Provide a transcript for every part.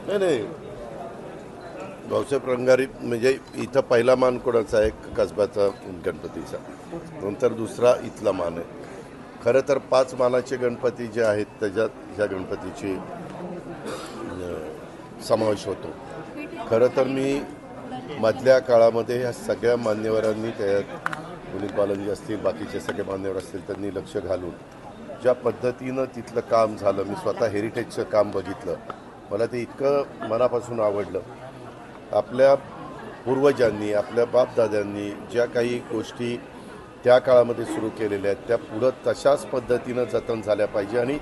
नाही नाही, भाऊसाहेब रंगारी म्हणजे इथं पहिला मान कोणाचा आहे? कसबाचा गणपतीचा. नंतर दुसरा इथला मान आहे. खरं तर 5 मानाचे गणपती जे आहेत त्याच्यात ह्या गणपतीची समावेश होतो. खरं तर मी मधल्या काळामध्ये ह्या सगळ्या मान्यवरांनी त्यात पुनीत बालाजी असतील, बाकीचे सगळे मान्यवर असतील, त्यांनी लक्ष घालून ज्या पद्धतीनं तिथलं काम झालं, मी स्वतः हेरिटेजचं काम बघितलं, मला ते इतकं मनापासून आवडलं. आपल्या पूर्वजांनी, आपल्या बापदाद्यांनी ज्या काही गोष्टी त्या काळामध्ये सुरू केलेल्या आहेत त्या पुढं तशाच पद्धतीनं जतन झाल्या पाहिजे. आणि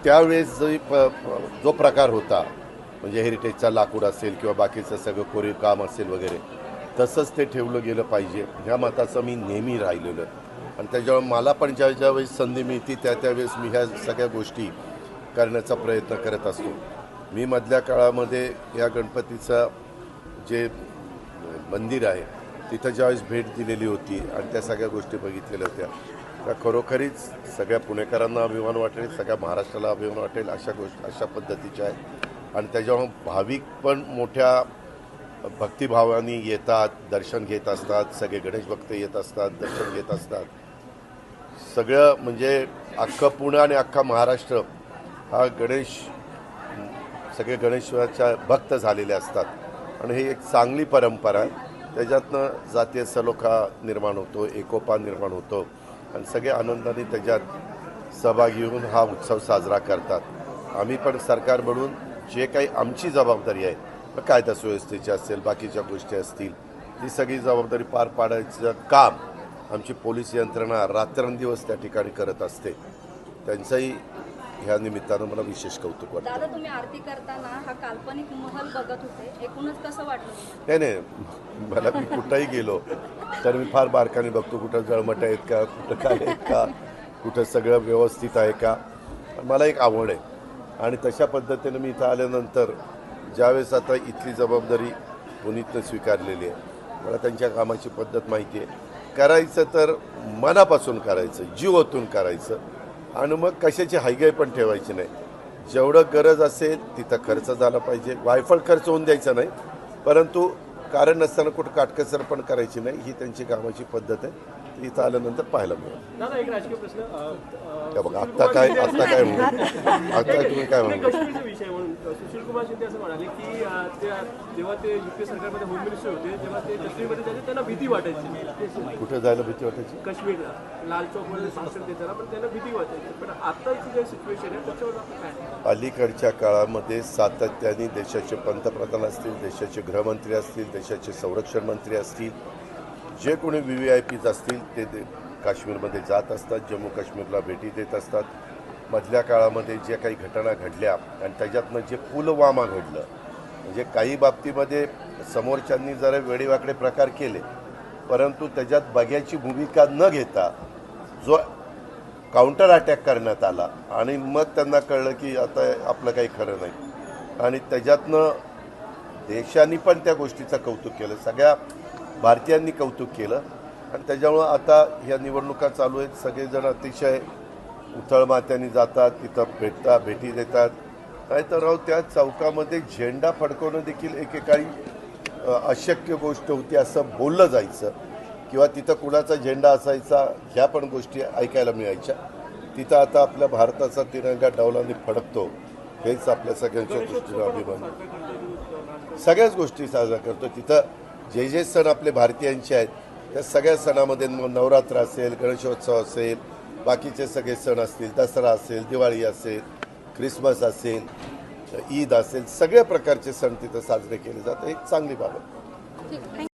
त्यावेळेस जो प्रकार होता म्हणजे हेरिटेजचा लाकूड असेल किंवा बाकीचं सगळं कोरीव काम असेल वगैरे, तसंच ते ठेवलं गेलं पाहिजे ह्या मताचं मी नेहमी राहिलेलं आहे. आणि त्याच्यामुळे मला पण ज्यावेळेस संधी मिळते त्यावेळेस मी ह्या सगळ्या गोष्टी करण्याचा प्रयत्न करत असतो. मी मधल्या काळामध्ये या गणपतीचा जे मंदिर आहे तिथं ज्यावेळेस भेट दिलेली होती आणि त्या सगळ्या गोष्टी बघितलेल्या होत्या, त्या खरोखरीच सगळ्या पुणेकरांना अभिमान वाटेल, सगळ्या महाराष्ट्राला अभिमान वाटेल अशा पद्धतीच्या आहेत. आणि त्याच्यामुळे भाविक पण मोठ्या भक्तिभावाने येतात, दर्शन घेत असतात, सगळे गणेश भक्त येत असतात, दर्शन घेत असतात. सगळं म्हणजे अख्खं पुणे आणि अख्खा महाराष्ट्र हा सगळे गणेशाच्या भक्त झालेले असतात. आणि ही एक चांगली परंपरा आहे. त्याच्यातनं जातीय सलोखा निर्माण होतो, एकोपा निर्माण होतो आणि सगळे आनंदाने त्याच्यात सहभागी होऊन हा उत्सव साजरा करतात. आम्ही पण सरकार म्हणून जे काही आमची जबाबदारी आहे, कायदा सुव्यवस्थेची असेल, बाकीच्या गोष्टी असतील, ती सगळी जबाबदारी पार पाडायचं काम आमची पोलीस यंत्रणा रात्रंदिवस त्या ठिकाणी करत असते. त्यांचंही ह्या निमित्तानं मला विशेष कौतुक वाटतं. दादा, तुम्ही आरती करताना हा काल्पनिक महल बघत होते, एकूणच कसं वाटलं? नाही, मला मी कुठंही गेलो तर मी फार बारकाने बघतो, कुठं जळमट आहेत का, कुठं काय आहेत का, कुठं सगळं व्यवस्थित आहे का. मला एक आवड आहे आणि तशा पद्धतीनं मी इथं आल्यानंतर ज्यावेळेस आता इथली जबाबदारी पुनीतनं स्वीकारलेली आहे, मला त्यांच्या कामाची पद्धत माहिती आहे. करायचं तर मनापासून करायचं, जीव ओतून करायचं आणि मग कशाची हायगाई पण ठेवायची नाही. जेवढं गरज असेल तिथं खर्च झाला पाहिजे, वायफळ खर्च होऊन द्यायचा नाही, परंतु कारण नसताना कुठं काटकसर पण करायची नाही. ही त्यांची कामाची पद्धत आहे, ती इथं आल्यानंतर पाहायला मिळेल. दादा, एक राजकीय प्रश्न बघा आता काय म्हणू, आता तुम्ही काय म्हणू? काश्मीरचा विषय म्हणून सुशील कुमार शिंदे असं म्हणाले की जेव्हा ते युपीए सरकारमध्ये होम मिनिस्टर होते तेव्हा ते काश्मीरमध्ये जायचे, त्यांना भीती वाटायची. कुठे जायला भीती वाटायची? काश्मीरला लाल चौकमध्ये भाषण देताना पण त्यांना भीती वाटायची. पण आताची जे सिच्युएशन आहे त्याच्यावर आपण काय? अलीकडच्या काळामध्ये सातत्याने देशाचे पंतप्रधान असतील, देशाचे गृहमंत्री असतील, देशाचे संरक्षण मंत्री असतील, जे कोणी VVIPs असतील ते काश्मीरमध्ये जात असतात, जम्मू काश्मीरला भेटी देत असतात. मधल्या काळामध्ये ज्या काही घटना घडल्या आणि त्याच्यातनं जे पुलवामा घडलं, म्हणजे काही बाबतीमध्ये समोरच्यांनी जरा वेडेवाकडे प्रकार केले, परंतु त्याच्यात बघ्याची भूमिका न घेता जो काउंटर अटॅक करण्यात आला आणि मग त्यांना कळलं की आता आपलं काही खरं नाही. आणि त्याच्यातनं देशांनी पण त्या गोष्टीचं कौतुक केलं, सगळ्या भारतीयांनी कौतुक केलं. आणि त्याच्यामुळं आता ह्या निवडणुका चालू आहेत, सगळेजण अतिशय उथळमाथ्याने जातात, तिथं भेटी देतात. नाहीतर राव त्या चौकामध्ये झेंडा फडकवणं देखील एकेकाळी अशक्य गोष्ट होती असं बोललं जायचं, किंवा तिथं कुणाचा झेंडा असायचा ह्या पण गोष्टी ऐकायला मिळायच्या. तिथं आता आपल्या भारताचा तिरंगा डौलाने फडकतो, हेच आपल्या सगळ्यांच्या दृष्टीनं अभिमान. सगळ्याच गोष्टी साजरा करतो. तिथं जे सण आपले भारतीयांचे आहेत त्या सगळ्या सणामध्ये नवरात्र असेल, गणेशोत्सव असेल, बाकीचे सगळे सण असतील, दसरा असेल, दिवाळी असेल, ख्रिसमस असेल, ईद असेल, सगळ्या प्रकारचे सण तिथं साजरे केले जातात. एक चांगली बाब आहे.